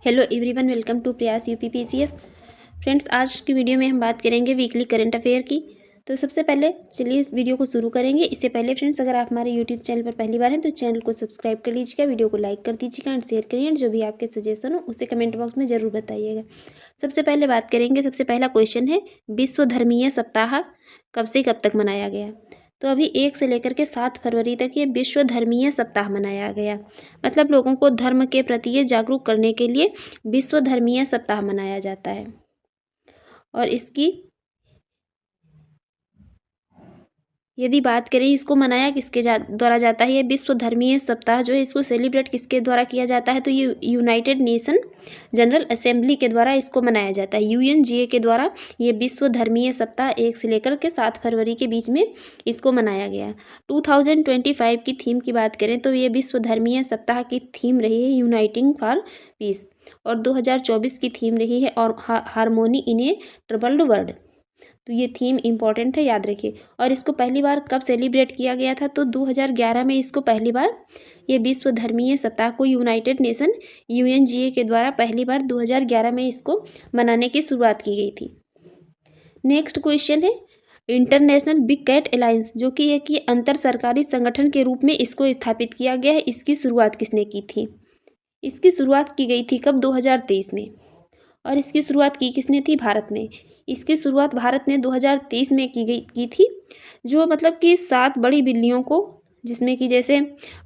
Hello everyone, welcome to प्रयास UPPCS. Friends, आज की वीडियो में हम बात करेंगे वीकली करंट अफेयर की। तो सबसे पहले चलिए इस वीडियो को शुरू करेंगे। इससे पहले फ्रेंड्स, अगर आप हमारे यूट्यूब चैनल पर पहली बार हैं तो चैनल को सब्सक्राइब कर लीजिएगा, वीडियो को लाइक कर दीजिएगा एंड शेयर करिए। जो भी आपके सजेशन हो उसे कमेंट बॉक्स में ज़रूर बताइएगा। सबसे पहले बात करेंगे, सबसे पहला क्वेश्चन है विश्व धर्मीय सप्ताह कब से कब तक मनाया गया। तो अभी 1 से लेकर के 7 फरवरी तक ये विश्व धर्मीय सप्ताह मनाया गया। मतलब लोगों को धर्म के प्रति ये जागरूक करने के लिए विश्व धर्मीय सप्ताह मनाया जाता है। और इसकी यदि बात करें, इसको मनाया किसके द्वारा जाता है, ये विश्व धर्मीय सप्ताह जो है इसको सेलिब्रेट किसके द्वारा किया जाता है, तो ये यूनाइटेड नेशन जनरल असेंबली के द्वारा इसको मनाया जाता है। UNGA के द्वारा ये विश्व धर्मीय सप्ताह 1 से लेकर के 7 फरवरी के बीच में इसको मनाया गया। 2025 की थीम की बात करें तो ये विश्व धर्मीय सप्ताह की थीम रही है यूनाइटिंग फॉर पीस, और 2024 की थीम रही है और हारमोनी इन ए ट्रबल्ड वर्ल्ड। तो ये थीम इम्पॉर्टेंट है, याद रखिए। और इसको पहली बार कब सेलिब्रेट किया गया था, तो 2011 में इसको पहली बार ये विश्व धर्मीय सप्ताह को यूनाइटेड नेशन UNGA के द्वारा पहली बार 2011 में इसको मनाने की शुरुआत की गई थी। नेक्स्ट क्वेश्चन है इंटरनेशनल बिग कैट अलायंस, जो कि एक अंतर सरकारी संगठन के रूप में इसको स्थापित किया गया है। इसकी शुरुआत किसने की थी? इसकी शुरुआत की गई थी कब? 2023 में। और इसकी शुरुआत की किसने थी? भारत ने। इसकी शुरुआत भारत ने 2023 में की थी। जो मतलब कि 7 बड़ी बिल्लियों को, जिसमें कि जैसे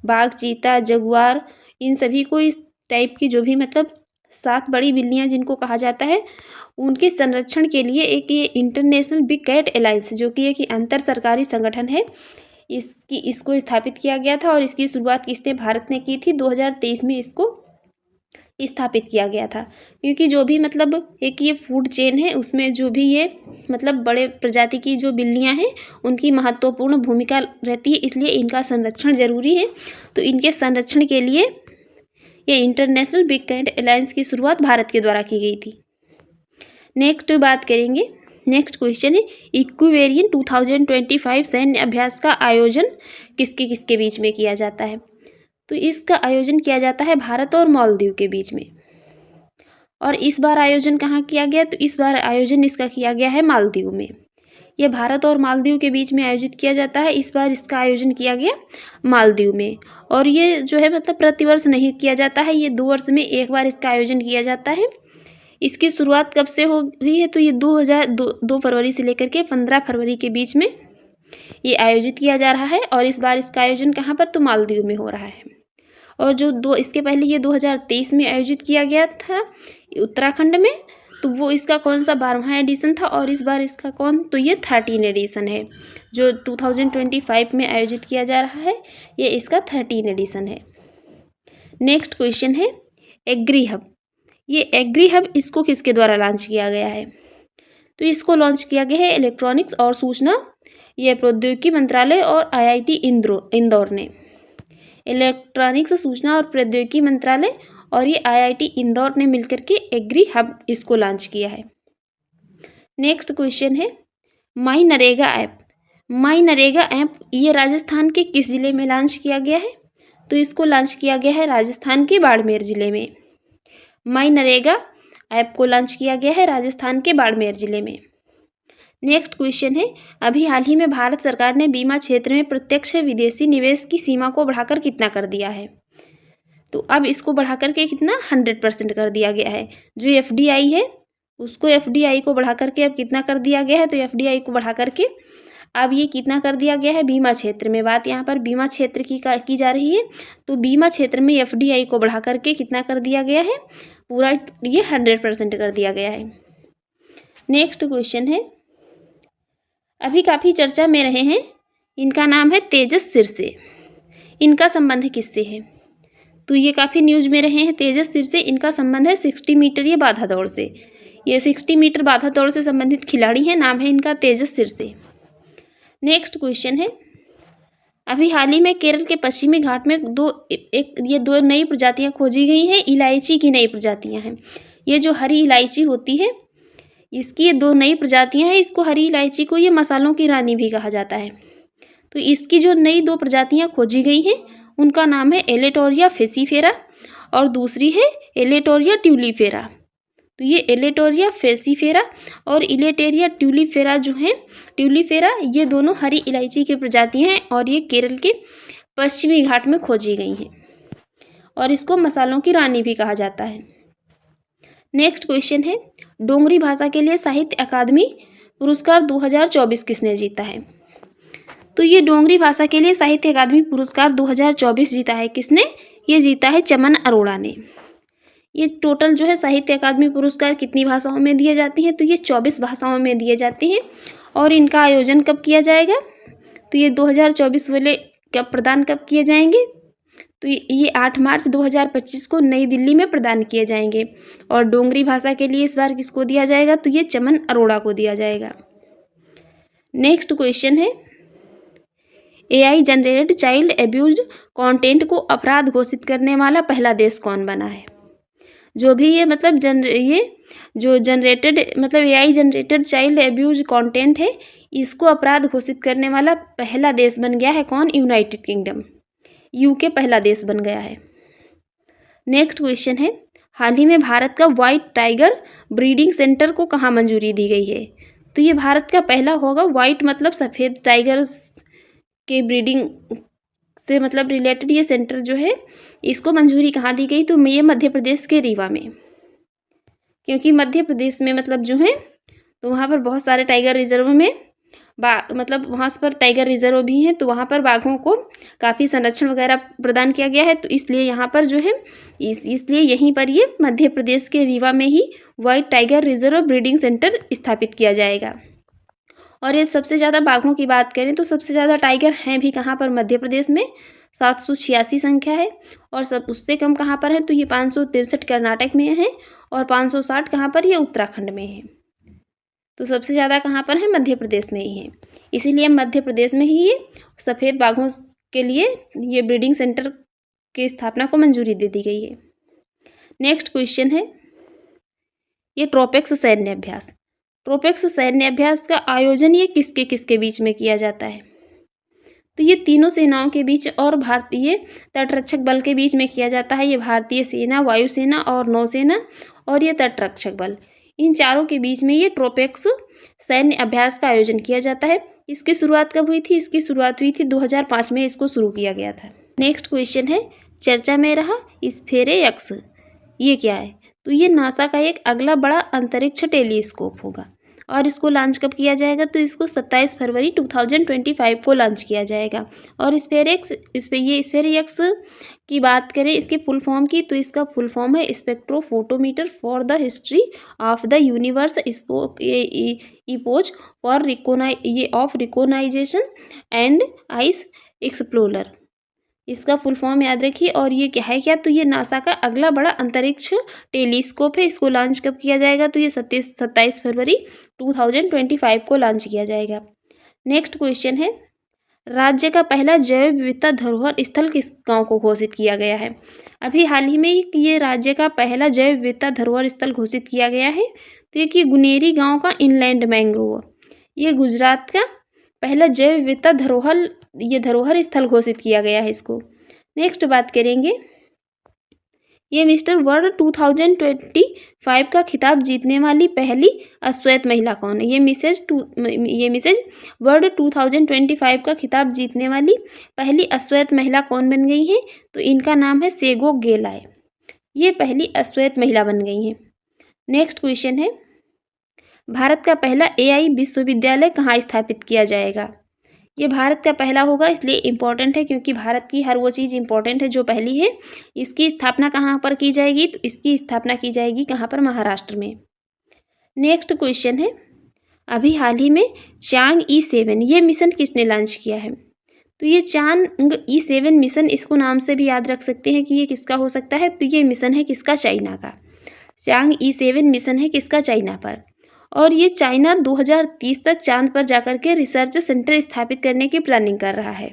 बाघ, चीता, जगुआर, इन सभी को इस टाइप की जो भी मतलब 7 बड़ी बिल्लियां जिनको कहा जाता है, उनके संरक्षण के लिए एक ये इंटरनेशनल बिग कैट अलायंस, जो कि एक अंतर सरकारी संगठन है, इसको स्थापित किया गया था। और इसकी शुरुआत किसने? भारत ने की थी। 2023 में इसको स्थापित किया गया था। क्योंकि जो भी मतलब एक ये फूड चेन है, उसमें जो भी ये मतलब बड़े प्रजाति की जो बिल्लियां हैं उनकी महत्वपूर्ण भूमिका रहती है, इसलिए इनका संरक्षण ज़रूरी है। तो इनके संरक्षण के लिए ये इंटरनेशनल बिग कैट अलायंस की शुरुआत भारत के द्वारा की गई थी। नेक्स्ट बात करेंगे, नेक्स्ट क्वेश्चन है इक्विवेरियन 2025 सैन्य अभ्यास का आयोजन किसके किसके बीच में किया जाता है? तो इसका आयोजन किया जाता है भारत और मालदीव के बीच में। और इस बार आयोजन कहाँ किया गया? तो इस बार आयोजन इसका किया गया है मालदीव में। यह भारत और मालदीव के बीच में आयोजित किया जाता है। इस बार इसका आयोजन किया गया मालदीव में। और ये जो है मतलब प्रतिवर्ष नहीं किया जाता है, ये 2 वर्ष में एक बार इसका आयोजन किया जाता है। इसकी शुरुआत कब से हुई है? तो ये 2 फरवरी से लेकर के 15 फरवरी के बीच में ये आयोजित किया जा रहा है। और इस बार इसका आयोजन कहाँ पर? तो मालदीव में हो रहा है। और जो इसके पहले ये 2023 में आयोजित किया गया था उत्तराखंड में, तो वो इसका कौन सा 12वां एडिशन था। और इस बार इसका तो ये 13 एडिशन है। जो 2025 में आयोजित किया जा रहा है, ये इसका 13 एडिशन है। नेक्स्ट क्वेश्चन है एग्री हब। ये एग्री हब इसको किसके द्वारा लॉन्च किया गया है? तो इसको लॉन्च किया गया है इलेक्ट्रॉनिक्स और सूचना यह प्रौद्योगिकी मंत्रालय और IIT इंदौर ने। इलेक्ट्रॉनिक्स, सूचना और प्रौद्योगिकी मंत्रालय और ये IIT इंदौर ने मिलकर के एग्री हब इसको लॉन्च किया है। नेक्स्ट क्वेश्चन है माई नरेगा ऐप। माई नरेगा ऐप ये राजस्थान के किस जिले में लॉन्च किया गया है? तो इसको लॉन्च किया गया है राजस्थान के बाड़मेर जिले में। माई नरेगा ऐप को लॉन्च किया गया है राजस्थान के बाड़मेर जिले में। नेक्स्ट क्वेश्चन है अभी हाल ही में भारत सरकार ने बीमा क्षेत्र में प्रत्यक्ष विदेशी निवेश की सीमा को बढ़ाकर कितना कर दिया है? तो अब इसको बढ़ाकर के कितना? 100% कर दिया गया है। जो FDI है उसको FDI को बढ़ाकर के अब कितना कर दिया गया है? तो FDI को बढ़ाकर के अब ये कितना कर दिया गया है? बीमा क्षेत्र में, बात यहाँ पर बीमा क्षेत्र की जा रही है। तो बीमा क्षेत्र में FDI को बढ़ाकर के कितना कर दिया गया है? पूरा ये 100% कर दिया गया है। नेक्स्ट क्वेश्चन है अभी काफ़ी चर्चा में रहे हैं, इनका नाम है तेजस सिरसे। इनका संबंध किससे है? तो ये काफ़ी न्यूज़ में रहे हैं तेजस सिरसे। इनका संबंध है 60 मीटर ये बाधा दौड़ से। ये 60 मीटर बाधा दौड़ से संबंधित खिलाड़ी हैं, नाम है इनका तेजस सिरसे। नेक्स्ट क्वेश्चन है अभी हाल ही में केरल के पश्चिमी घाट में दो नई प्रजातियां खोजी गई हैं। इलायची की नई प्रजातियां हैं। ये जो हरी इलायची होती है, इसकी ये 2 नई प्रजातियां हैं। इसको हरी इलायची को ये मसालों की रानी भी कहा जाता है। तो इसकी जो नई 2 प्रजातियां खोजी गई हैं उनका नाम है एलेटोरिया फेसिफेरा और दूसरी है एलेटोरिया ट्यूलिफेरा। तो ये एलेटोरिया फेसिफेरा और इलेटेरिया ट्यूलिफेरा जो हैं, ट्यूलिफेरा, ये दोनों हरी इलायची की प्रजातियां हैं और ये केरल के पश्चिमी घाट में खोजी गई हैं और इसको मसालों की रानी भी कहा जाता है। नेक्स्ट क्वेश्चन है, डोंगरी भाषा के लिए साहित्य अकादमी पुरस्कार 2024 किसने जीता है? तो ये डोंगरी भाषा के लिए साहित्य अकादमी पुरस्कार 2024 जीता है किसने? ये जीता है चमन अरोड़ा ने। ये टोटल जो है साहित्य अकादमी पुरस्कार कितनी भाषाओं में दिए जाते हैं? तो ये 24 भाषाओं में दिए जाते हैं। और इनका आयोजन कब किया जाएगा? तो ये 2024 वाले कब प्रदान कब किए जाएंगे? तो ये 8 मार्च 2025 को नई दिल्ली में प्रदान किए जाएंगे। और डोंगरी भाषा के लिए इस बार किसको दिया जाएगा? तो ये चमन अरोड़ा को दिया जाएगा। नेक्स्ट क्वेश्चन है, AI generated child abuse content को अपराध घोषित करने वाला पहला देश कौन बना है? जो भी ये मतलब AI generated child abuse content है, इसको अपराध घोषित करने वाला पहला देश बन गया है कौन? यूनाइटेड किंगडम, UK पहला देश बन गया है। नेक्स्ट क्वेश्चन है, हाल ही में भारत का व्हाइट टाइगर ब्रीडिंग सेंटर को कहाँ मंजूरी दी गई है? तो ये भारत का पहला होगा, व्हाइट मतलब सफ़ेद टाइगर के ब्रीडिंग से मतलब रिलेटेड ये सेंटर जो है, इसको मंजूरी कहाँ दी गई? तो ये मध्य प्रदेश के रीवा में, क्योंकि मध्य प्रदेश में मतलब जो है तो वहाँ पर बहुत सारे टाइगर रिजर्व में मतलब वहाँ पर टाइगर रिजर्व भी हैं, तो वहाँ पर बाघों को काफ़ी संरक्षण वगैरह प्रदान किया गया है। तो इसलिए यहाँ पर जो है इसलिए यहीं पर ये मध्य प्रदेश के रीवा में ही white tiger reserve breeding centre स्थापित किया जाएगा। और ये सबसे ज़्यादा बाघों की बात करें तो सबसे ज़्यादा टाइगर हैं भी कहाँ पर? मध्य प्रदेश में 786 संख्या है। और सब उससे कम कहाँ पर है? तो ये 563 कर्नाटक में है और 560 कहाँ पर? ये उत्तराखंड में है। तो सबसे ज़्यादा कहाँ पर है? मध्य प्रदेश में ही है। इसीलिए मध्य प्रदेश में ही ये सफ़ेद बाघों के लिए ये ब्रीडिंग सेंटर की स्थापना को मंजूरी दे दी गई है। नेक्स्ट क्वेश्चन है, ये ट्रोपेक्स सैन्य अभ्यास, ट्रोपेक्स सैन्य अभ्यास का आयोजन ये किसके किसके बीच में किया जाता है? तो ये तीनों सेनाओं के बीच और भारतीय तटरक्षक बल के बीच में किया जाता है। ये भारतीय सेना, वायुसेना और नौसेना और ये तटरक्षक बल, इन चारों के बीच में ये ट्रोपेक्स सैन्य अभ्यास का आयोजन किया जाता है। इसकी शुरुआत कब हुई थी? इसकी शुरुआत हुई थी 2005 में, इसको शुरू किया गया था। नेक्स्ट क्वेश्चन है, चर्चा में रहा स्फेरेयक्स, ये क्या है? तो ये नासा का एक अगला बड़ा अंतरिक्ष टेलीस्कोप होगा और इसको लॉन्च कब किया जाएगा? तो इसको 27 फरवरी 2025 को लॉन्च किया जाएगा। और स्फेरेयक्स की बात करें इसके फुल फॉर्म की, तो इसका फुल फॉर्म है spectrophotometer for the history of the universe epoch for recognition and ice explorer. इसका फुल फॉर्म याद रखिए। और ये क्या है? तो ये नासा का अगला बड़ा अंतरिक्ष टेलीस्कोप है। इसको लॉन्च कब किया जाएगा? तो ये 27 फरवरी 2025 को लॉन्च किया जाएगा। नेक्स्ट क्वेश्चन है, राज्य का पहला जैव विविधता धरोहर स्थल किस गांव को घोषित किया गया है? अभी हाल ही में ये राज्य का पहला जैव विविधता धरोहर स्थल घोषित किया गया है। तो ये गुनेरी गाँव का इनलैंड मैंग्रोव, ये गुजरात का पहला जैव विविधता धरोहर स्थल घोषित किया गया है इसको। नेक्स्ट बात करेंगे, ये मिस्टर वर्ल्ड 2025 का खिताब जीतने वाली पहली अश्वेत महिला कौन है? ये मिसेज वर्ल्ड 2025 का खिताब जीतने वाली पहली अश्वेत महिला कौन बन गई है? तो इनका नाम है सेगो गेलाय, ये पहली अश्वेत महिला बन गई हैं। नेक्स्ट क्वेश्चन है, भारत का पहला AI विश्वविद्यालय कहाँ स्थापित किया जाएगा? ये भारत का पहला होगा, इसलिए इम्पॉर्टेंट है क्योंकि भारत की हर वो चीज़ इम्पॉर्टेंट है जो पहली है। इसकी स्थापना कहाँ पर की जाएगी? तो इसकी स्थापना की जाएगी कहाँ पर? महाराष्ट्र में। नेक्स्ट क्वेश्चन है, अभी हाल ही में चांग-E7 ये मिशन किसने लॉन्च किया है? तो ये चांग-E7 मिशन, इसको नाम से भी याद रख सकते हैं कि ये किसका हो सकता है। तो ये मिशन है किसका? चाइना का। चांग-E7 मिशन है किसका? चाइना पर। और ये चाइना 2030 तक चांद पर जाकर के रिसर्च सेंटर स्थापित करने की प्लानिंग कर रहा है।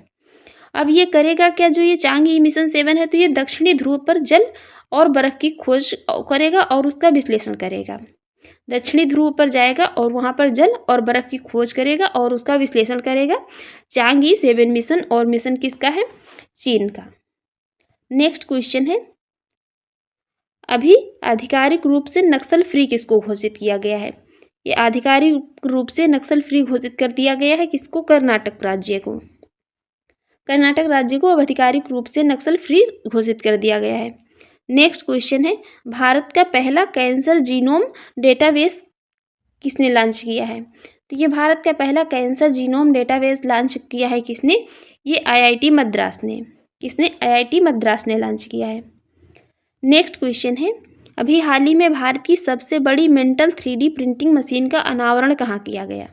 अब ये करेगा क्या? जो ये चांग-ई मिशन 7 है, तो ये दक्षिणी ध्रुव पर जल और बर्फ़ की खोज करेगा और उसका विश्लेषण करेगा। दक्षिणी ध्रुव पर जाएगा और वहाँ पर जल और बर्फ़ की खोज करेगा और उसका विश्लेषण करेगा। चांग-ई 7 मिशन, और मिशन किसका है? चीन का। नेक्स्ट क्वेश्चन है, अभी आधिकारिक रूप से नक्सल फ्री किसको घोषित किया गया है? ये आधिकारिक रूप से नक्सल फ्री घोषित कर दिया गया है किसको? कर्नाटक राज्य को। कर्नाटक राज्य को अब आधिकारिक रूप से नक्सल फ्री घोषित कर दिया गया है। नेक्स्ट क्वेश्चन है, भारत का पहला कैंसर जीनोम डेटाबेस किसने लॉन्च किया है? तो ये भारत का पहला कैंसर जीनोम डेटाबेस लॉन्च किया है किसने? ये आईआईटी मद्रास ने। किसने? आईआईटी मद्रास ने लॉन्च किया है। नेक्स्ट क्वेश्चन है, अभी हाल ही में भारत की सबसे बड़ी मेंटल 3D प्रिंटिंग मशीन का अनावरण कहाँ किया गया?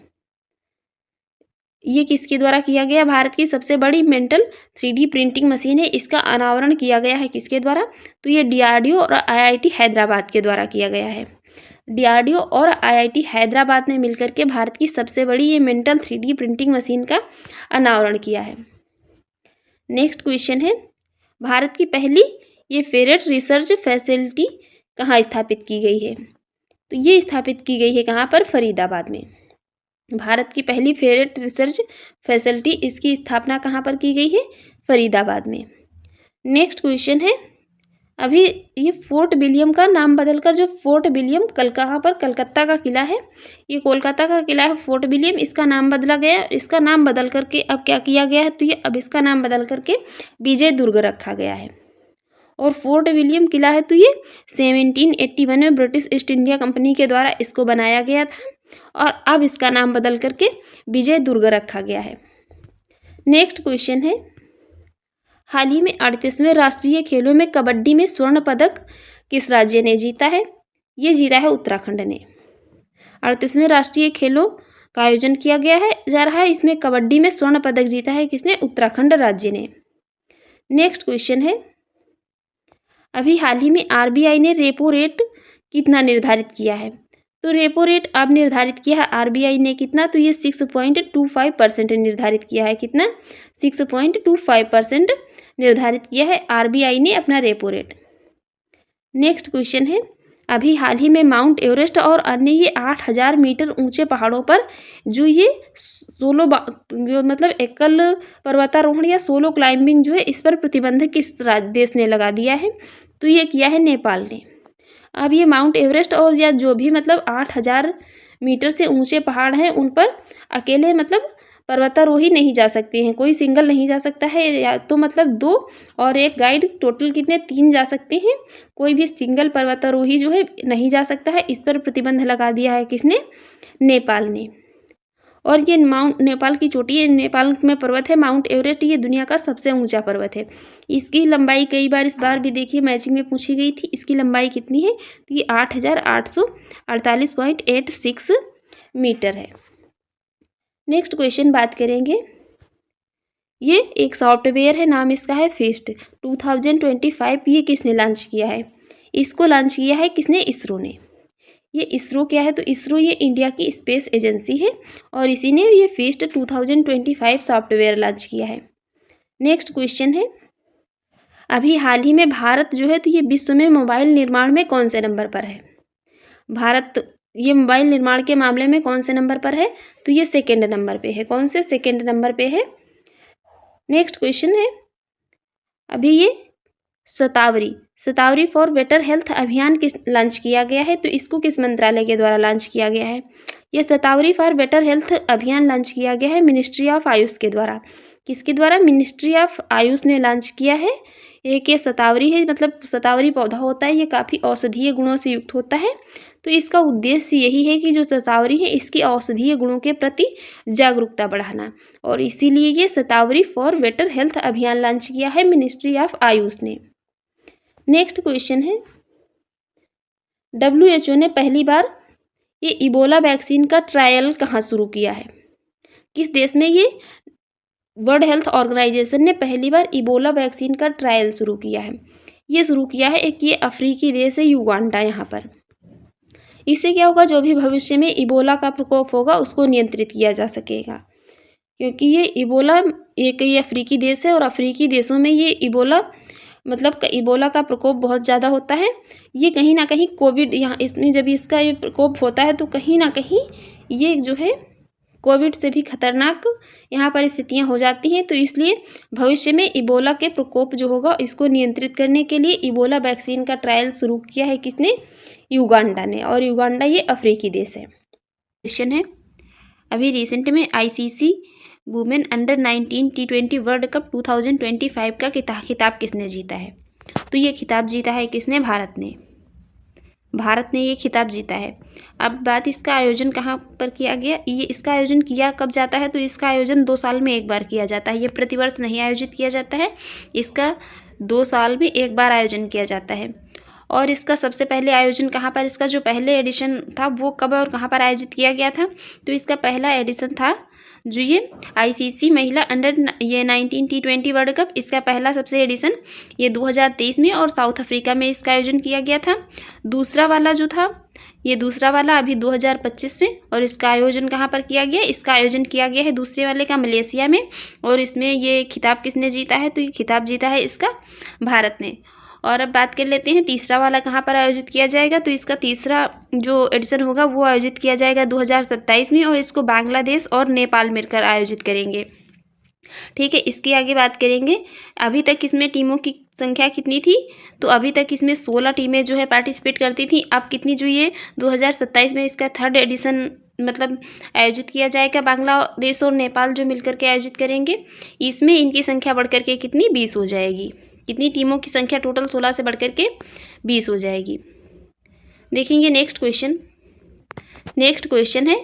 ये किसके द्वारा किया गया? भारत की सबसे बड़ी मेंटल 3D प्रिंटिंग मशीन है, इसका अनावरण किया गया है किसके द्वारा? तो ये DRDO और IIT हैदराबाद के द्वारा किया गया है। DRDO और IIT हैदराबाद ने मिलकर के भारत की सबसे बड़ी ये मेंटल 3D प्रिंटिंग मशीन का अनावरण किया है। नेक्स्ट क्वेश्चन है, भारत की पहली ये फेरेट रिसर्च फैसिलिटी कहाँ स्थापित की गई है? तो ये स्थापित की गई है कहाँ पर? फरीदाबाद में। भारत की पहली फेरेट रिसर्च फैसिलिटी, इसकी स्थापना कहाँ पर की गई है? फरीदाबाद में। नेक्स्ट क्वेश्चन है, अभी ये फोर्ट विलियम का नाम बदलकर जो फोर्ट विलियम कहाँ पर? कलकत्ता का किला है, ये कोलकाता का किला है फोर्ट विलियम, इसका नाम बदला गया। इसका नाम बदल करके अब क्या किया गया है? तो ये अब इसका नाम बदल करके विजय दुर्ग रखा गया है। और फोर्ट विलियम किला है तो ये 1781 में ब्रिटिश ईस्ट इंडिया कंपनी के द्वारा इसको बनाया गया था और अब इसका नाम बदल करके विजय दुर्ग रखा गया है। नेक्स्ट क्वेश्चन है, हाल ही में 38वें राष्ट्रीय खेलों में कबड्डी में स्वर्ण पदक किस राज्य ने जीता है? ये जीता है उत्तराखंड ने। 38वें राष्ट्रीय खेलों का आयोजन किया गया है जा रहा है, इसमें कबड्डी में स्वर्ण पदक जीता है किसने? उत्तराखंड राज्य ने। नेक्स्ट क्वेश्चन है, अभी हाल ही में RBI ने रेपो रेट कितना निर्धारित किया है? तो रेपो रेट अब निर्धारित किया है RBI ने कितना? तो ये 6.25% निर्धारित किया है। कितना? 6.25% निर्धारित किया है RBI ने अपना रेपो रेट। नेक्स्ट क्वेश्चन है, अभी हाल ही में माउंट एवरेस्ट और अन्य ये 8000 मीटर ऊंचे पहाड़ों पर जो ये मतलब एकल पर्वतारोहण या सोलो क्लाइंबिंग जो है, इस पर प्रतिबंध किस देश ने लगा दिया है? तो ये किया है नेपाल ने। अब ये माउंट एवरेस्ट और या जो भी मतलब 8000 मीटर से ऊंचे पहाड़ हैं उन पर अकेले मतलब पर्वतारोही नहीं जा सकते हैं, कोई सिंगल नहीं जा सकता है, या तो मतलब 2 और एक गाइड, टोटल कितने 3 जा सकते हैं। कोई भी सिंगल पर्वतारोही जो है नहीं जा सकता है, इस पर प्रतिबंध लगा दिया है किसने? नेपाल ने। और ये नेपाल की चोटी है, नेपाल में पर्वत है माउंट एवरेस्ट, ये दुनिया का सबसे ऊंचा पर्वत है। इसकी लंबाई कई बार इस बार भी देखिए मैचिंग में पूछी गई थी, इसकी लंबाई कितनी है? तो ये 8848.86 मीटर है। नेक्स्ट क्वेश्चन बात करेंगे, ये एक सॉफ्टवेयर है, नाम इसका है फिस्ट 2025। ये किसने लॉन्च किया है? इसको लॉन्च किया है किसने? इसरो ने। ये इसरो क्या है? तो इसरो ये इंडिया की स्पेस एजेंसी है और इसी ने ये फिस्ट 2025 सॉफ्टवेयर लॉन्च किया है। नेक्स्ट क्वेश्चन है, अभी हाल ही में भारत जो है तो ये विश्व में मोबाइल निर्माण में कौन से नंबर पर है? भारत ये मोबाइल निर्माण के मामले में कौन से नंबर पर है? तो ये 2nd नंबर पे है। कौन से? 2nd नंबर पे है। नेक्स्ट क्वेश्चन है, अभी ये शतावरी फॉर बेटर हेल्थ अभियान किस लॉन्च किया गया है? तो इसको किस मंत्रालय के द्वारा लॉन्च किया गया है? ये शतावरी फॉर बेटर हेल्थ अभियान लॉन्च किया गया है मिनिस्ट्री ऑफ आयुष के द्वारा। किसके द्वारा? मिनिस्ट्री ऑफ आयुष ने लॉन्च किया है। एक ये शतावरी है, मतलब शतावरी पौधा होता है, ये काफ़ी औषधीय गुणों से युक्त होता है। तो इसका उद्देश्य यही है कि जो शतावरी है इसकी औषधीय गुणों के प्रति जागरूकता बढ़ाना, और इसीलिए ये शतावरी फॉर बेटर हेल्थ अभियान लॉन्च किया है मिनिस्ट्री ऑफ आयुष ने। नेक्स्ट क्वेश्चन है, WHO ने पहली बार ये इबोला वैक्सीन का ट्रायल कहाँ शुरू किया है? किस देश में ये वर्ल्ड हेल्थ ऑर्गेनाइजेशन ने पहली बार इबोला वैक्सीन का ट्रायल शुरू किया है? ये शुरू किया है एक ये अफ्रीकी देश है युगांडा। यहाँ पर इससे क्या होगा, जो भी भविष्य में इबोला का प्रकोप होगा उसको नियंत्रित किया जा सकेगा, क्योंकि ये इबोला एक ये अफ्रीकी देश है और अफ्रीकी देशों में ये इबोला मतलब इबोला का प्रकोप बहुत ज़्यादा होता है। ये कहीं ना कहीं कोविड यहाँ इसमें जब इसका ये प्रकोप होता है तो कहीं ना कहीं ये जो है कोविड से भी खतरनाक यहाँ पर स्थितियाँ हो जाती हैं। तो इसलिए भविष्य में इबोला के प्रकोप जो होगा इसको नियंत्रित करने के लिए इबोला वैक्सीन का ट्रायल शुरू किया है किसने? युगांडा ने। और युगांडा ये अफ्रीकी देश है। क्वेश्चन है, अभी रिसेंट में ICC women under 19 T20 world cup 2025 का खिताब किसने जीता है? तो ये खिताब जीता है किसने? भारत ने। भारत ने ये खिताब जीता है। अब बात इसका आयोजन कहाँ पर किया गया? ये इसका आयोजन किया कब जाता है? तो इसका आयोजन 2 साल में एक बार किया जाता है। ये प्रतिवर्ष नहीं आयोजित किया जाता है, इसका 2 साल में एक बार आयोजन किया जाता है। और इसका सबसे पहले आयोजन कहाँ पर, इसका जो पहले एडिशन था वो कब और कहाँ पर आयोजित किया गया था? तो इसका पहला एडिशन था जो ये ICC महिला अंडर 19 T20 वर्ल्ड कप, इसका पहला सबसे एडिशन ये 2023 में और साउथ अफ्रीका में इसका आयोजन किया गया था। दूसरा वाला जो था ये दूसरा वाला अभी 2025 में, और इसका आयोजन कहाँ पर किया गया? इसका आयोजन किया गया है दूसरे वाले का मलेशिया में। और इसमें ये खिताब किसने जीता है? तो ये खिताब जीता है इसका भारत ने। और अब बात कर लेते हैं तीसरा वाला कहाँ पर आयोजित किया जाएगा। तो इसका तीसरा जो एडिशन होगा वो आयोजित किया जाएगा 2027 में, और इसको बांग्लादेश और नेपाल मिलकर आयोजित करेंगे। ठीक है, इसकी आगे बात करेंगे। अभी तक इसमें टीमों की संख्या कितनी थी? तो अभी तक इसमें 16 टीमें जो है पार्टिसिपेट करती थी। अब कितनी जो ये 2027 में इसका 3rd एडिशन मतलब आयोजित किया जाएगा, बांग्लादेश और नेपाल जो मिलकर के आयोजित करेंगे। इसमें इनकी संख्या बढ़कर के कितनी? 20 हो जाएगी। कितनी टीमों की संख्या टोटल 16 से बढ़कर के 20 हो जाएगी। देखेंगे नेक्स्ट क्वेश्चन। नेक्स्ट क्वेश्चन है,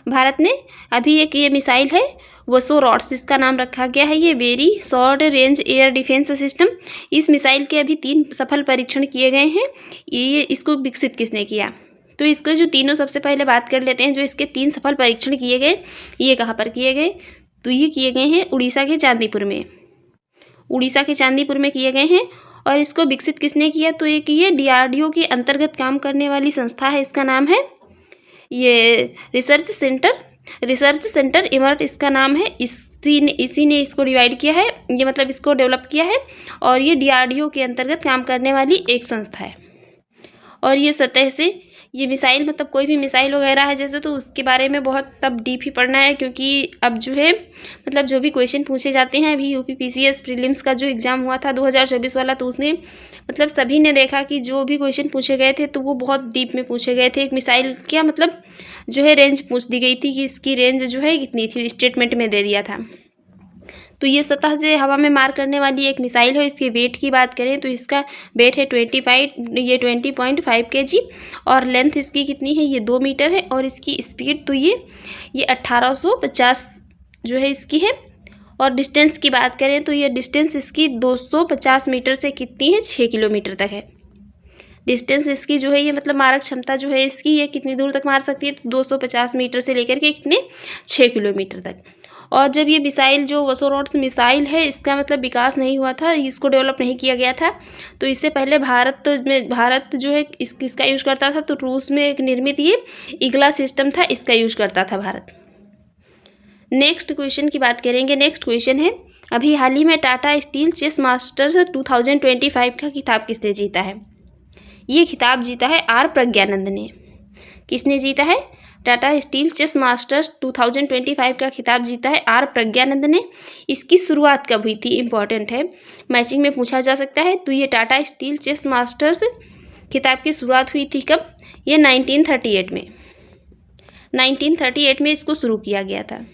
भारत ने अभी एक ये मिसाइल है वसोरॉड्स, इसका नाम रखा गया है ये very short range air defence system. इस मिसाइल के अभी 3 सफल परीक्षण किए गए हैं। ये इसको विकसित किसने किया? तो इसके जो तीनों सबसे पहले बात कर लेते हैं। जो इसके 3 सफल परीक्षण किए गए ये कहाँ पर किए गए? तो ये किए गए हैं उड़ीसा के चांदीपुर में। उड़ीसा के चांदीपुर में किए गए हैं। और इसको विकसित किसने किया? तो एक ये DRDO के अंतर्गत काम करने वाली संस्था है, इसका नाम है ये रिसर्च सेंटर इमर्ट इसका नाम है। इसी ने इसको डिवाइड किया है, ये मतलब इसको डेवलप किया है। और ये DRDO के अंतर्गत काम करने वाली एक संस्था है। और ये सतह से ये मिसाइल मतलब कोई भी मिसाइल वगैरह है जैसे, तो उसके बारे में बहुत तब डीप ही पढ़ना है, क्योंकि अब जो है मतलब जो भी क्वेश्चन पूछे जाते हैं अभी UPPCS प्रीलिम्स का जो एग्ज़ाम हुआ था 2024 वाला, तो उसमें मतलब सभी ने देखा कि जो भी क्वेश्चन पूछे गए थे तो वो बहुत डीप में पूछे गए थे। एक मिसाइल क्या मतलब जो है रेंज पूछ दी गई थी कि इसकी रेंज जो है कितनी थी, स्टेटमेंट में दे दिया था। तो ये सतह से हवा में मार करने वाली एक मिसाइल है। इसके वेट की बात करें तो इसका वेट है 20.5 kg, और लेंथ इसकी कितनी है? ये 2 मीटर है। और इसकी स्पीड तो ये 1850 जो है इसकी है। और डिस्टेंस की बात करें तो ये डिस्टेंस इसकी 250 मीटर से कितनी है? 6 किलोमीटर तक है डिस्टेंस इसकी जो है। ये मतलब मारक क्षमता जो है इसकी ये कितनी दूर तक मार सकती है? तो 250 मीटर से लेकर के कितने? 6 किलोमीटर तक। और जब ये मिसाइल जो वसोरॉड्स मिसाइल है इसका मतलब विकास नहीं हुआ था, इसको डेवलप नहीं किया गया था। तो इससे पहले भारत जो है इसका यूज़ करता था। तो रूस में एक निर्मित ये इगला सिस्टम था, इसका यूज़ करता था भारत। नेक्स्ट क्वेश्चन की बात करेंगे। नेक्स्ट क्वेश्चन है, अभी हाल ही में टाटा स्टील चेस मास्टर्स 2025 का खिताब किसने जीता है? ये खिताब जीता है R प्रज्ञानंद ने। किसने जीता है? टाटा स्टील चेस मास्टर्स 2025 का खिताब जीता है R प्रज्ञानंद ने। इसकी शुरुआत कब हुई थी? इम्पॉर्टेंट है, मैचिंग में पूछा जा सकता है। तो ये टाटा स्टील चेस मास्टर्स खिताब की शुरुआत हुई थी कब? ये 1938 में। 1938 में इसको शुरू किया गया था।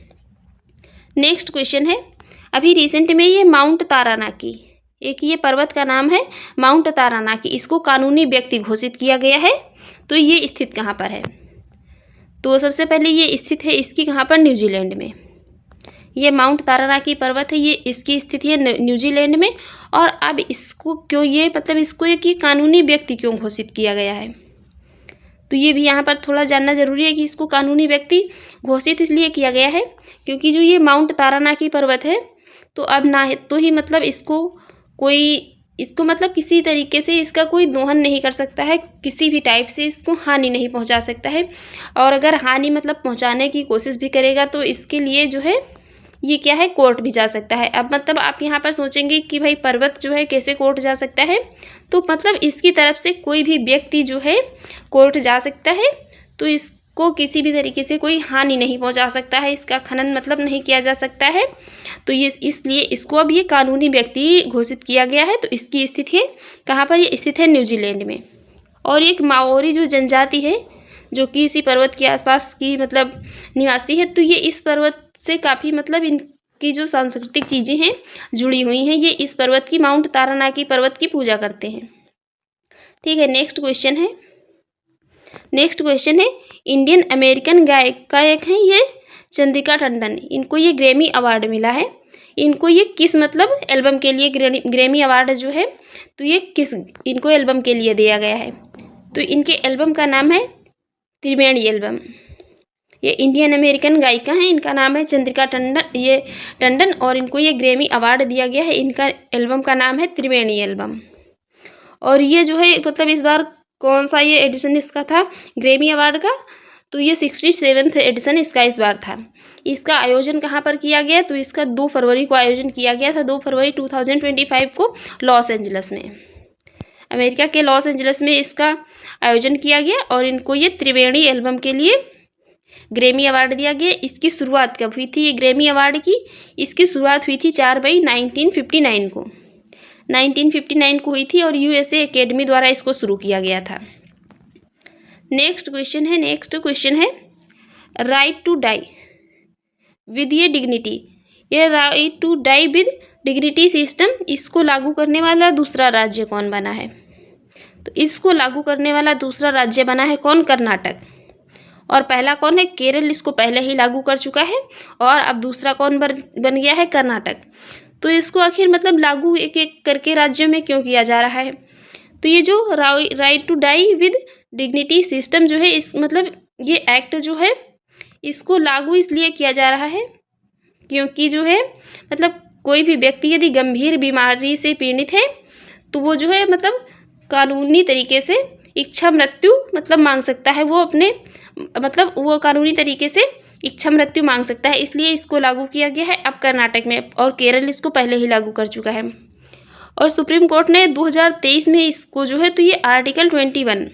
नेक्स्ट क्वेश्चन है, अभी रिसेंट में ये माउंट तारानाकी, एक ये पर्वत का नाम है माउंट तारानाकी, इसको कानूनी व्यक्ति घोषित किया गया है। तो ये स्थित कहाँ पर है? तो सबसे पहले ये स्थित है इसकी कहाँ पर? न्यूजीलैंड में। ये माउंट तारानाकी पर्वत है, ये इसकी स्थिति है न्यूजीलैंड में। और अब इसको क्यों ये मतलब इसको एक ये कानूनी व्यक्ति क्यों घोषित किया गया है? तो ये भी यहाँ पर थोड़ा जानना जरूरी है कि इसको कानूनी व्यक्ति घोषित इसलिए किया गया है क्योंकि जो ये माउंट तारानाकी पर्वत है तो अब ना तो ही मतलब इसको मतलब किसी तरीके से इसका कोई दोहन नहीं कर सकता है, किसी भी टाइप से इसको हानि नहीं पहुंचा सकता है। और अगर हानि मतलब पहुंचाने की कोशिश भी करेगा तो इसके लिए जो है ये क्या है? कोर्ट भी जा सकता है। अब मतलब आप यहाँ पर सोचेंगे कि भाई पर्वत जो है कैसे कोर्ट जा सकता है? तो मतलब इसकी तरफ से कोई भी व्यक्ति जो है कोर्ट जा सकता है। तो को किसी भी तरीके से कोई हानि नहीं पहुंचा सकता है, इसका खनन मतलब नहीं किया जा सकता है। तो ये इसलिए इसको अब ये कानूनी व्यक्ति घोषित किया गया है। तो इसकी स्थिति है कहाँ पर, ये स्थित है न्यूजीलैंड में। और एक माओरी जो जनजाति है जो कि इसी पर्वत के आसपास की मतलब निवासी है, तो ये इस पर्वत से काफ़ी मतलब इनकी जो सांस्कृतिक चीज़ें हैं जुड़ी हुई हैं। ये इस पर्वत की माउंट तारानाकी पर्वत की पूजा करते हैं। ठीक है, नेक्स्ट क्वेश्चन है इंडियन अमेरिकन गायक हैं ये चंद्रिका टंडन। इनको ये ग्रैमी अवार्ड मिला है। इनको ये किस मतलब एल्बम के लिए ग्रैमी अवार्ड जो है, तो ये किस इनको एल्बम के लिए दिया गया है। तो इनके एल्बम का नाम है त्रिवेणी एल्बम। ये इंडियन अमेरिकन गायिका हैं, इनका नाम है चंद्रिका टंडन और इनको ये ग्रैमी अवार्ड दिया गया है। इनका एल्बम का नाम है त्रिवेणी एल्बम। और ये जो है मतलब इस बार कौन सा ये एडिशन इसका था ग्रैमी अवार्ड का, तो ये 67वां एडिशन इसका इस बार था। इसका आयोजन कहाँ पर किया गया, तो इसका 2 फरवरी को आयोजन किया गया था, 2 फरवरी 2025 को लॉस एंजल्स में, अमेरिका के लॉस एंजल्स में इसका आयोजन किया गया। और इनको ये त्रिवेणी एल्बम के लिए ग्रैमी अवार्ड दिया गया। इसकी शुरुआत कब हुई थी ये ग्रैमी अवार्ड की, इसकी शुरुआत हुई थी 4 मई 1959 को 1959 को हुई थी और यूएसए एकेडमी द्वारा इसको शुरू किया गया था। नेक्स्ट क्वेश्चन है राइट टू डाई विद ये डिग्निटी। ये right to die with dignity system, इसको लागू करने वाला दूसरा राज्य कौन बना है, तो इसको लागू करने वाला दूसरा राज्य बना है कौन, कर्नाटक। और पहला कौन है, केरल, इसको पहले ही लागू कर चुका है। और अब दूसरा कौन बन गया है, कर्नाटक। तो इसको आखिर मतलब लागू एक एक करके राज्यों में क्यों किया जा रहा है, तो ये जो right to die with dignity system जो है, इस मतलब ये एक्ट जो है इसको लागू इसलिए किया जा रहा है क्योंकि जो है मतलब कोई भी व्यक्ति यदि गंभीर बीमारी से पीड़ित है तो वो जो है मतलब कानूनी तरीके से इच्छा मृत्यु मतलब मांग सकता है। वो अपने मतलब वो कानूनी तरीके से इच्छा मृत्यु मांग सकता है, इसलिए इसको लागू किया गया है अब कर्नाटक में। और केरल इसको पहले ही लागू कर चुका है। और सुप्रीम कोर्ट ने 2023 में इसको जो है तो ये आर्टिकल 21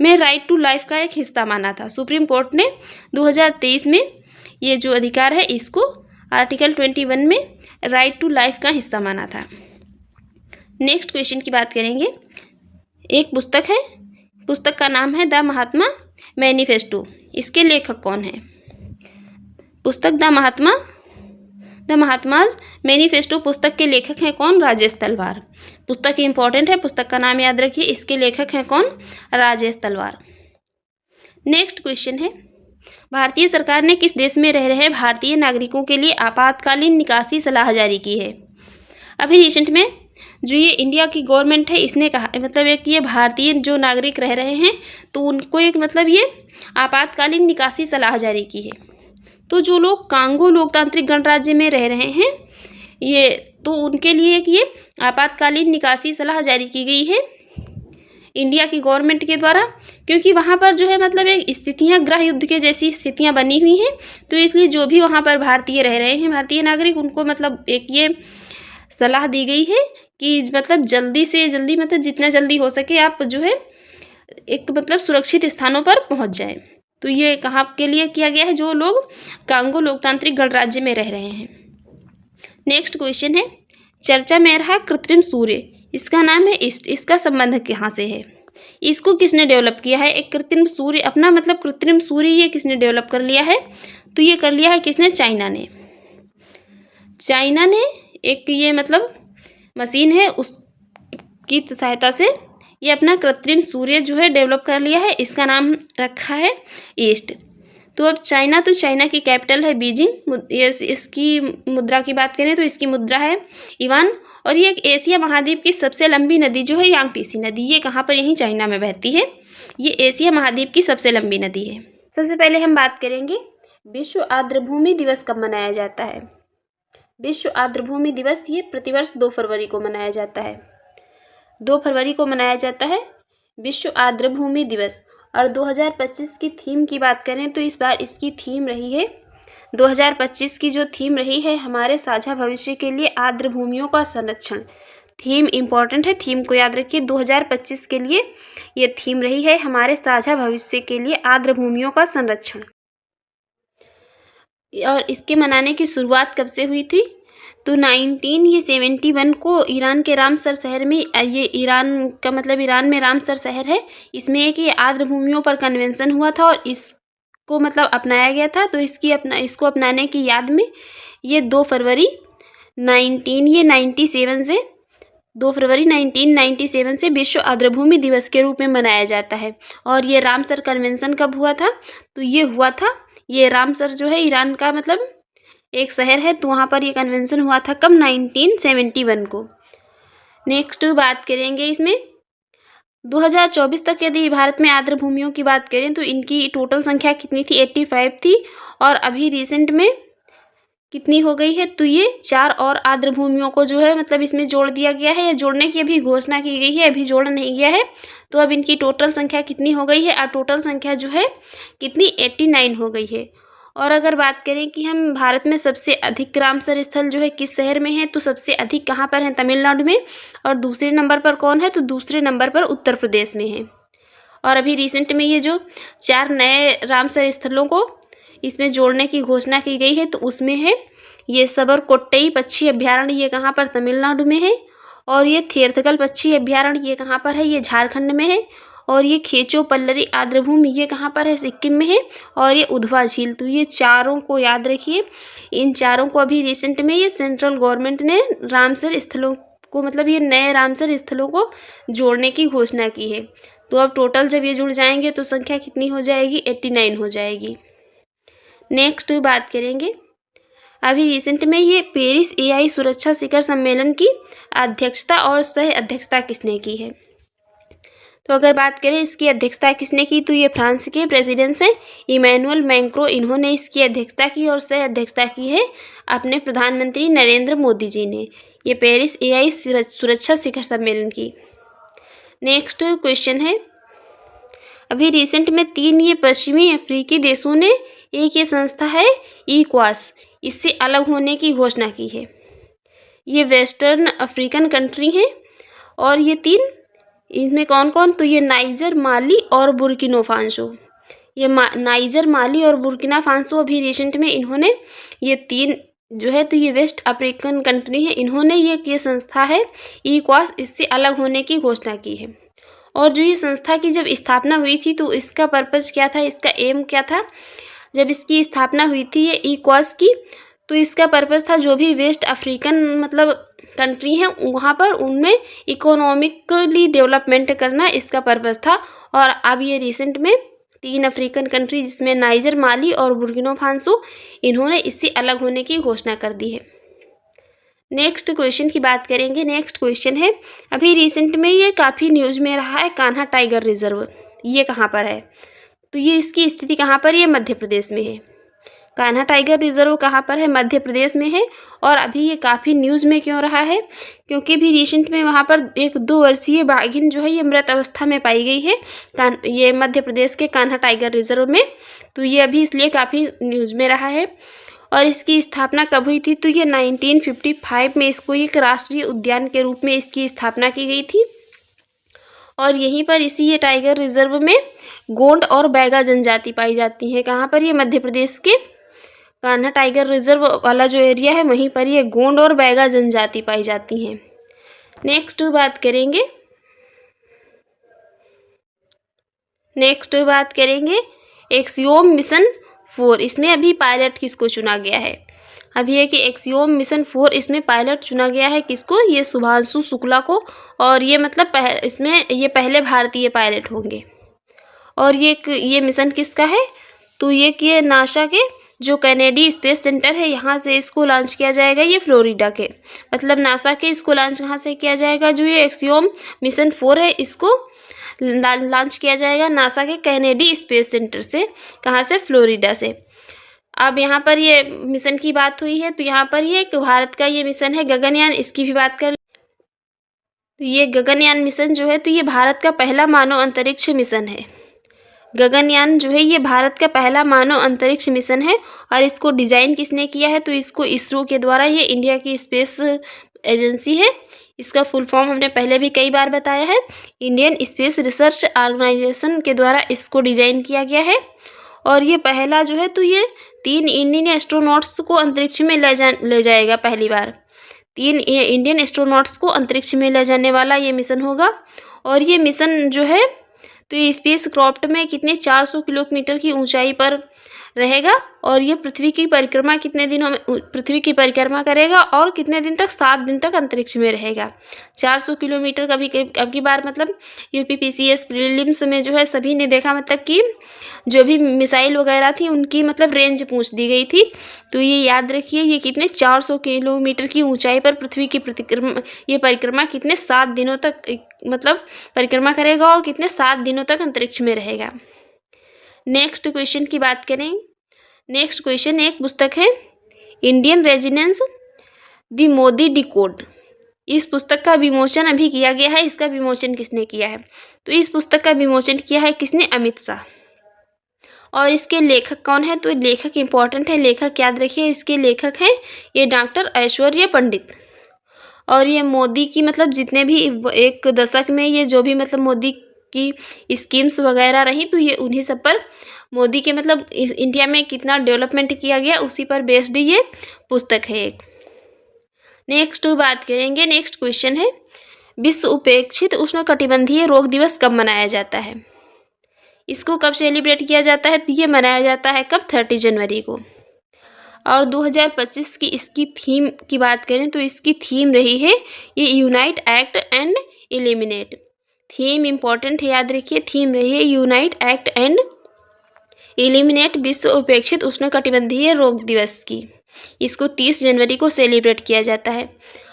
में राइट टू लाइफ का एक हिस्सा माना था। सुप्रीम कोर्ट ने 2023 में ये जो अधिकार है इसको आर्टिकल 21 में राइट टू लाइफ का हिस्सा माना था। नेक्स्ट क्वेश्चन की बात करेंगे। एक पुस्तक है, पुस्तक का नाम है द महात्मा मैनिफेस्टो। इसके लेखक कौन है, पुस्तक द महात्माज मैनिफेस्टो पुस्तक के लेखक हैं कौन, राजेश तलवार। पुस्तक इंपॉर्टेंट है, पुस्तक का नाम याद रखिए। इसके लेखक हैं कौन, राजेश तलवार। नेक्स्ट क्वेश्चन है भारतीय सरकार ने किस देश में रह रहे भारतीय नागरिकों के लिए आपातकालीन निकासी सलाह जारी की है। अभी रिसेंट में जो ये इंडिया की गवर्नमेंट है इसने कहा मतलब एक ये भारतीय जो नागरिक रह रहे हैं तो उनको एक मतलब ये आपातकालीन निकासी सलाह जारी की है। तो जो लोग कांगो लोकतांत्रिक गणराज्य में रह रहे हैं ये तो उनके लिए एक ये आपातकालीन निकासी सलाह जारी की गई है इंडिया की गवर्नमेंट के द्वारा, क्योंकि वहाँ पर जो है मतलब एक स्थितियाँ गृह युद्ध के जैसी स्थितियाँ बनी हुई हैं। तो इसलिए जो भी वहाँ पर भारतीय रह रहे हैं भारतीय नागरिक उनको मतलब एक ये सलाह दी गई है कि मतलब जल्दी से जल्दी मतलब जितना जल्दी हो सके आप जो है एक मतलब सुरक्षित स्थानों पर पहुँच जाएं। तो ये कहाँ के लिए किया गया है, जो लोग कांगो लोकतांत्रिक गणराज्य में रह रहे हैं। नेक्स्ट क्वेश्चन है चर्चा में रहा कृत्रिम सूर्य, इसका नाम है ईस्ट, इसका संबंध कहाँ से है, इसको किसने डेवलप किया है। एक कृत्रिम सूर्य अपना मतलब कृत्रिम सूर्य ये किसने डेवलप कर लिया है, तो ये कर लिया है किसने, चाइना ने एक ये मतलब मशीन है उसकी सहायता से ये अपना कृत्रिम सूर्य जो है डेवलप कर लिया है। इसका नाम रखा है ईस्ट। तो अब चाइना की कैपिटल है बीजिंग। इसकी मुद्रा की बात करें तो इसकी मुद्रा है युआन। और ये एक एशिया महाद्वीप की सबसे लंबी नदी जो है यांगटीसी नदी, ये कहाँ पर, यहीं चाइना में बहती है। ये एशिया महाद्वीप की सबसे लंबी नदी है। सबसे पहले हम बात करेंगे विश्व आर्द्रभूमि दिवस कब मनाया जाता है। विश्व आर्द्रभूमि दिवस ये प्रतिवर्ष 2 फरवरी को मनाया जाता है। 2 फरवरी को मनाया जाता है विश्व आर्द्रभूमि दिवस। और 2025 की थीम की बात करें तो इस बार इसकी थीम रही है 2025 की जो थीम रही है हमारे साझा भविष्य के लिए आर्द्र भूमियों का संरक्षण। थीम इम्पॉर्टेंट है, थीम को याद रखिए। 2025 के लिए ये थीम रही है हमारे साझा भविष्य के लिए आर्द्र भूमियों का संरक्षण। और इसके मनाने की शुरुआत कब से हुई थी? तो 1971 को ईरान के रामसर शहर में, ये ईरान का मतलब ईरान में रामसर शहर है, इसमें एक ये आर्द्र भूमियों पर कन्वेंशन हुआ था और इसको मतलब अपनाया गया था। तो इसको अपनाने की याद में ये 2 फरवरी 1997 से विश्व आर्द्रभूमि दिवस के रूप में मनाया जाता है। और ये रामसर कन्वेंशन कब हुआ था? तो ये हुआ था, ये रामसर जो है ईरान का मतलब एक शहर है, तो वहाँ पर ये कन्वेंशन हुआ था कब? 1971 को। नेक्स्ट बात करेंगे इसमें 2024 तक यदि भारत में आर्द्र भूमियों की बात करें तो इनकी टोटल संख्या कितनी थी? 85 थी। और अभी रिसेंट में कितनी हो गई है? तो ये 4 और आर्द्र भूमियों को जो है मतलब इसमें जोड़ दिया गया है, या जोड़ने की अभी घोषणा की गई है, अभी जोड़ा नहीं गया है। तो अब इनकी टोटल संख्या कितनी हो गई है? अब टोटल संख्या जो है कितनी? 89 हो गई है। और अगर बात करें कि हम भारत में सबसे अधिक रामसर स्थल जो है किस शहर में है, तो सबसे अधिक कहाँ पर है? तमिलनाडु में। और दूसरे नंबर पर कौन है? तो दूसरे नंबर पर उत्तर प्रदेश में है। और अभी रिसेंट में ये जो 4 नए रामसर स्थलों को इसमें जोड़ने की घोषणा की गई है, तो उसमें है ये सबरकोट्टई पक्षी अभ्यारण्य, ये कहाँ पर? तमिलनाडु में है। और ये थेरथगल पक्षी अभ्यारण्य, ये कहाँ पर है? ये झारखंड में है। और ये खेचो पल्लरी आर्द्रभूमि, ये कहाँ पर है? सिक्किम में है। और ये उधवा झील। तो ये चारों को याद रखिए। इन चारों को अभी रिसेंट में ये सेंट्रल गवर्नमेंट ने रामसर स्थलों को मतलब ये नए रामसर स्थलों को जोड़ने की घोषणा की है। तो अब टोटल जब ये जुड़ जाएंगे तो संख्या कितनी हो जाएगी? 89 हो जाएगी। नेक्स्ट बात करेंगे, अभी रिसेंट में ये पेरिस एआई सुरक्षा शिखर सम्मेलन की अध्यक्षता और सह अध्यक्षता किसने की है? तो अगर बात करें इसकी अध्यक्षता किसने की, तो ये फ्रांस के प्रेसिडेंट हैं इमैनुअल मैक्रों, इन्होंने इसकी अध्यक्षता की। और सह अध्यक्षता की है अपने प्रधानमंत्री नरेंद्र मोदी जी ने, ये पेरिस एआई सुरक्षा शिखर सम्मेलन की। नेक्स्ट क्वेश्चन है, अभी रिसेंट में 3 ये पश्चिमी अफ्रीकी देशों ने एक ये संस्था है इक्वास, इससे अलग होने की घोषणा की है। ये वेस्टर्न अफ्रीकन कंट्री हैं। और ये 3, इसमें कौन कौन? तो ये नाइजर, माली और बुर्किना फासो। ये नाइजर, माली और बुर्किना फासो अभी रिसेंट में इन्होंने ये 3 जो है तो ये वेस्ट अफ्रीकन कंट्री है, इन्होंने ये संस्था है इक्वास, इससे अलग होने की घोषणा की है। और जो ये संस्था की जब स्थापना हुई थी तो इसका पर्पज़ क्या था, इसका एम क्या था? जब इसकी स्थापना हुई थी ये इक्वास की, तो इसका पर्पज़ था जो भी वेस्ट अफ्रीकन मतलब कंट्री हैं वहाँ पर उनमें इकोनॉमिकली डेवलपमेंट करना इसका पर्पज़ था। और अब ये रिसेंट में 3 अफ्रीकन कंट्री जिसमें नाइजर, माली और बुर्किना फासो, इन्होंने इससे अलग होने की घोषणा कर दी है। नेक्स्ट क्वेश्चन की बात करेंगे। नेक्स्ट क्वेश्चन है, अभी रिसेंट में ये काफ़ी न्यूज़ में रहा है कान्हा टाइगर रिजर्व, ये कहाँ पर है? तो ये इसकी स्थिति कहाँ पर? ये मध्य प्रदेश में है। कान्हा टाइगर रिजर्व कहाँ पर है? मध्य प्रदेश में है। और अभी ये काफ़ी न्यूज़ में क्यों रहा है? क्योंकि भी रिसेंट में वहाँ पर एक 2 वर्षीय बाघिन जो है ये मृत अवस्था में पाई गई है ये मध्य प्रदेश के कान्हा टाइगर रिजर्व में। तो ये अभी इसलिए काफ़ी न्यूज़ में रहा है। और इसकी स्थापना कब हुई थी? तो ये 1955 में इसको एक राष्ट्रीय उद्यान के रूप में इसकी स्थापना की गई थी। और यहीं पर इसी ये टाइगर रिजर्व में गोंड और बैगा जनजाति पाई जाती है। कहाँ पर? ये मध्य प्रदेश के कान्हा टाइगर रिजर्व वाला जो एरिया है वहीं पर ये गोंड और बैगा जनजाति पाई जाती हैं। नेक्स्ट बात करेंगे एक्सियोम मिशन 4, इसमें अभी पायलट किसको चुना गया है? अभी है कि एक्सियोम मिशन 4 इसमें पायलट चुना गया है किसको? ये शुभांशु शुक्ला को। और ये मतलब इसमें ये पहले भारतीय पायलट होंगे। और ये मिशन किसका है? तो ये नासा के जो कैनेडी स्पेस सेंटर है यहाँ से इसको लॉन्च किया जाएगा, ये फ्लोरिडा के मतलब नासा के इसको लॉन्च कहाँ से किया जाएगा? जो ये एक्सियोम मिशन 4 है इसको लॉन्च किया जाएगा नासा के कैनेडी स्पेस सेंटर से। कहाँ से? फ्लोरिडा से। अब यहाँ पर ये मिशन की बात हुई है तो यहाँ पर ये एक भारत का ये मिशन है गगनयान, इसकी भी बात कर। तो ये गगनयान मिशन जो है तो ये भारत का पहला मानव अंतरिक्ष मिशन है। गगनयान जो है ये भारत का पहला मानव अंतरिक्ष मिशन है। और इसको डिज़ाइन किसने किया है? तो इसको इसरो के द्वारा ये इंडिया की स्पेस एजेंसी है। इसका फुल फॉर्म हमने पहले भी कई बार बताया है। इंडियन स्पेस रिसर्च ऑर्गेनाइजेशन के द्वारा इसको डिजाइन किया गया है। और ये पहला जो है तो ये 3 इंडियन एस्ट्रोनॉट्स को अंतरिक्ष में ले जाएगा। पहली बार 3 इंडियन एस्ट्रोनॉट्स को अंतरिक्ष में ले जाने वाला ये मिशन होगा। और ये मिशन जो है तो ये स्पेस क्राफ्ट में कितने 400 किलोमीटर की ऊंचाई पर रहेगा। और ये पृथ्वी की परिक्रमा कितने दिनों में पृथ्वी की परिक्रमा करेगा और कितने दिन तक 7 दिन तक अंतरिक्ष में रहेगा। 400 किलोमीटर अब की बार मतलब यूपीपीसीएस प्रीलिम्स में जो है सभी ने देखा, मतलब कि जो भी मिसाइल वगैरह थी उनकी मतलब रेंज पूछ दी गई थी। तो ये याद रखिए, ये कितने 400 किलोमीटर की ऊंचाई पर पृथ्वी की परिक्रमा कितने 7 दिनों तक मतलब परिक्रमा करेगा और कितने 7 दिनों तक अंतरिक्ष में रहेगा। नेक्स्ट क्वेश्चन की बात करें। नेक्स्ट क्वेश्चन एक पुस्तक है Indian residence the Modi decode. इस पुस्तक का विमोचन अभी किया गया है। इसका विमोचन किसने किया है? तो इस पुस्तक का विमोचन किया है किसने? अमित शाह। और इसके लेखक कौन है? तो लेखक इंपॉर्टेंट है, लेखक याद रखिए। इसके लेखक हैं ये डॉक्टर ऐश्वर्या पंडित। और ये मोदी की मतलब जितने भी एक दशक में ये जो भी मतलब मोदी की स्कीम्स वगैरह रही तो ये उन्हीं सब पर, मोदी के मतलब इस इंडिया में कितना डेवलपमेंट किया गया उसी पर बेस्ड ये पुस्तक है एक। नेक्स्ट बात करेंगे। नेक्स्ट क्वेश्चन है विश्व उपेक्षित उष्णकटिबंधीय रोग दिवस कब मनाया जाता है? इसको कब सेलिब्रेट किया जाता है? तो ये मनाया जाता है कब? 30 जनवरी को। और 2025 की इसकी थीम की बात करें तो इसकी थीम रही है ये unite, act and eliminate. Theme important है, याद रखिए। थीम रही है यूनाइट, एक्ट एंड एलिमिनेट विश्व उपेक्षित उष्णकटिबंधीय रोग दिवस की। इसको 30 जनवरी को सेलिब्रेट किया जाता है।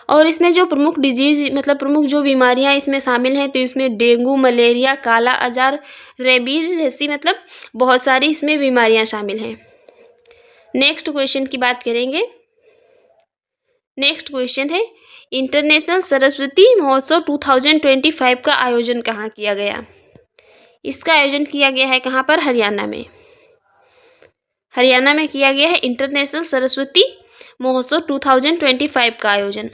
और इसमें जो प्रमुख डिजीज मतलब प्रमुख जो बीमारियां इसमें शामिल हैं तो इसमें डेंगू, मलेरिया, काला आजार, रेबीज जैसी मतलब बहुत सारी इसमें बीमारियां शामिल हैं। नेक्स्ट क्वेश्चन की बात करेंगे। नेक्स्ट क्वेश्चन है इंटरनेशनल सरस्वती महोत्सव 2025 का आयोजन कहाँ किया गया? इसका आयोजन किया गया है कहाँ पर? हरियाणा में। हरियाणा में किया गया है इंटरनेशनल सरस्वती महोत्सव 2025 का आयोजन।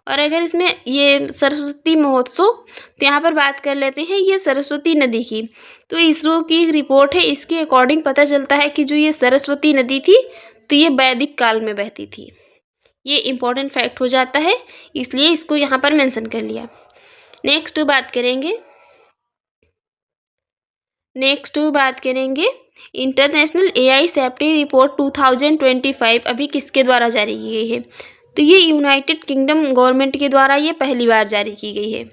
और अगर इसमें ये सरस्वती महोत्सव तो यहाँ पर बात कर लेते हैं ये सरस्वती नदी की। तो इसरो की रिपोर्ट है, इसके अकॉर्डिंग पता चलता है कि जो ये सरस्वती नदी थी तो ये वैदिक काल में बहती थी। ये इंपॉर्टेंट फैक्ट हो जाता है, इसलिए इसको यहाँ पर मेंशन कर लिया। नेक्स्ट बात करेंगे इंटरनेशनल एआई सेफ्टी रिपोर्ट 2025 अभी किसके द्वारा जारी की गई है? तो ये यूनाइटेड किंगडम गवर्नमेंट के द्वारा ये पहली बार जारी की गई है।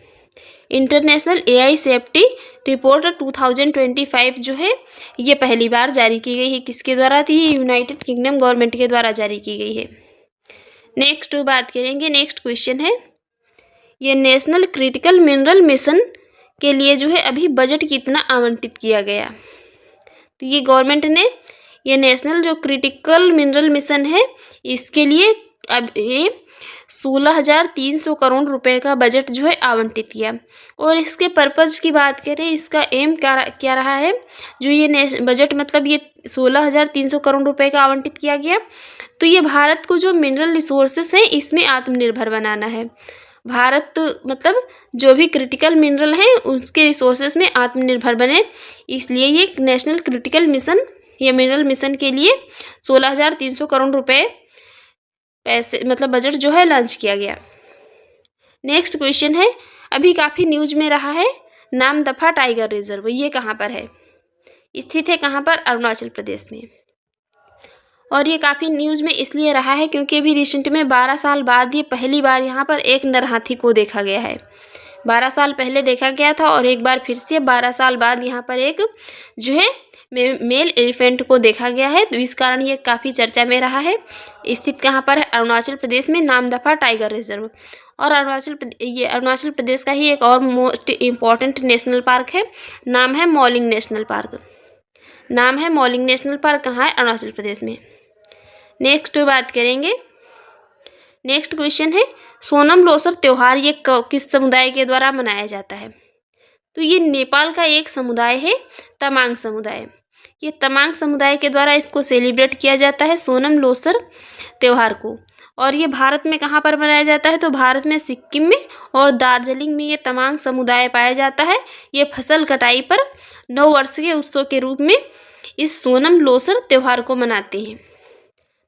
इंटरनेशनल एआई सेफ्टी रिपोर्ट 2025 जो है ये पहली बार जारी की गई है। किसके द्वारा थी? यूनाइटेड किंगडम गवर्नमेंट के द्वारा जारी की गई है। नेक्स्ट बात करेंगे। नेक्स्ट क्वेश्चन है ये नेशनल क्रिटिकल मिनरल मिशन के लिए जो है अभी बजट कितना आवंटित किया गया? तो ये गवर्नमेंट ने ये नेशनल जो क्रिटिकल मिनरल मिशन है इसके लिए अब ये 16,300 करोड़ रुपए का बजट जो है आवंटित किया। और इसके पर्पज़ की बात करें, इसका एम क्या रहा है? जो ये बजट मतलब ये 16,300 करोड़ रुपए का आवंटित किया गया तो ये भारत को जो मिनरल रिसोर्सेस हैं इसमें आत्मनिर्भर बनाना है। भारत मतलब जो भी क्रिटिकल मिनरल हैं उसके रिसोर्सेस में आत्मनिर्भर बने, इसलिए ये नेशनल क्रिटिकल मिशन या मिनरल मिशन के लिए 16,300 करोड़ रुपए पैसे मतलब बजट जो है लॉन्च किया गया। नेक्स्ट क्वेश्चन है अभी काफ़ी न्यूज में रहा है नामदफा टाइगर रिजर्व, ये कहाँ पर है? स्थित है कहाँ पर? अरुणाचल प्रदेश में। और ये काफ़ी न्यूज़ में इसलिए रहा है क्योंकि अभी रिसेंट में 12 साल बाद ये पहली बार यहाँ पर एक नर हाथी को देखा गया है। 12 साल पहले देखा गया था और एक बार फिर से 12 साल बाद यहाँ पर एक जो है मेल एलिफेंट को देखा गया है। तो इस कारण ये काफ़ी चर्चा में रहा है। स्थित कहाँ पर है? अरुणाचल प्रदेश में नामदफा टाइगर रिजर्व। और अरुणाचल प्रदेश का ही एक और मोस्ट इम्पॉर्टेंट नेशनल पार्क है, नाम है मॉलिंग नेशनल पार्क। नाम है मॉलिंग नेशनल पार्क, कहाँ है? अरुणाचल प्रदेश में। नेक्स्ट बात करेंगे। नेक्स्ट क्वेश्चन है सोनम लोसर त्यौहार ये किस समुदाय के द्वारा मनाया जाता है? तो ये नेपाल का एक समुदाय है, तमांग समुदाय। ये तमांग समुदाय के द्वारा इसको सेलिब्रेट किया जाता है सोनम लोसर त्यौहार को। और ये भारत में कहाँ पर मनाया जाता है, तो भारत में सिक्किम में और दार्जिलिंग में ये तमांग समुदाय पाया जाता है। ये फसल कटाई पर नव वर्ष के उत्सव के रूप में इस सोनम लोसर त्यौहार को मनाते हैं।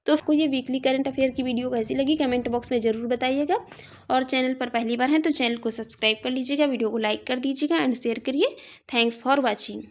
तो आपको ये वीकली करंट अफेयर की वीडियो कैसी लगी कमेंट बॉक्स में ज़रूर बताइएगा, और चैनल पर पहली बार हैं तो चैनल को सब्सक्राइब कर लीजिएगा, वीडियो को लाइक कर दीजिएगा एंड शेयर करिए। Thanks for watching.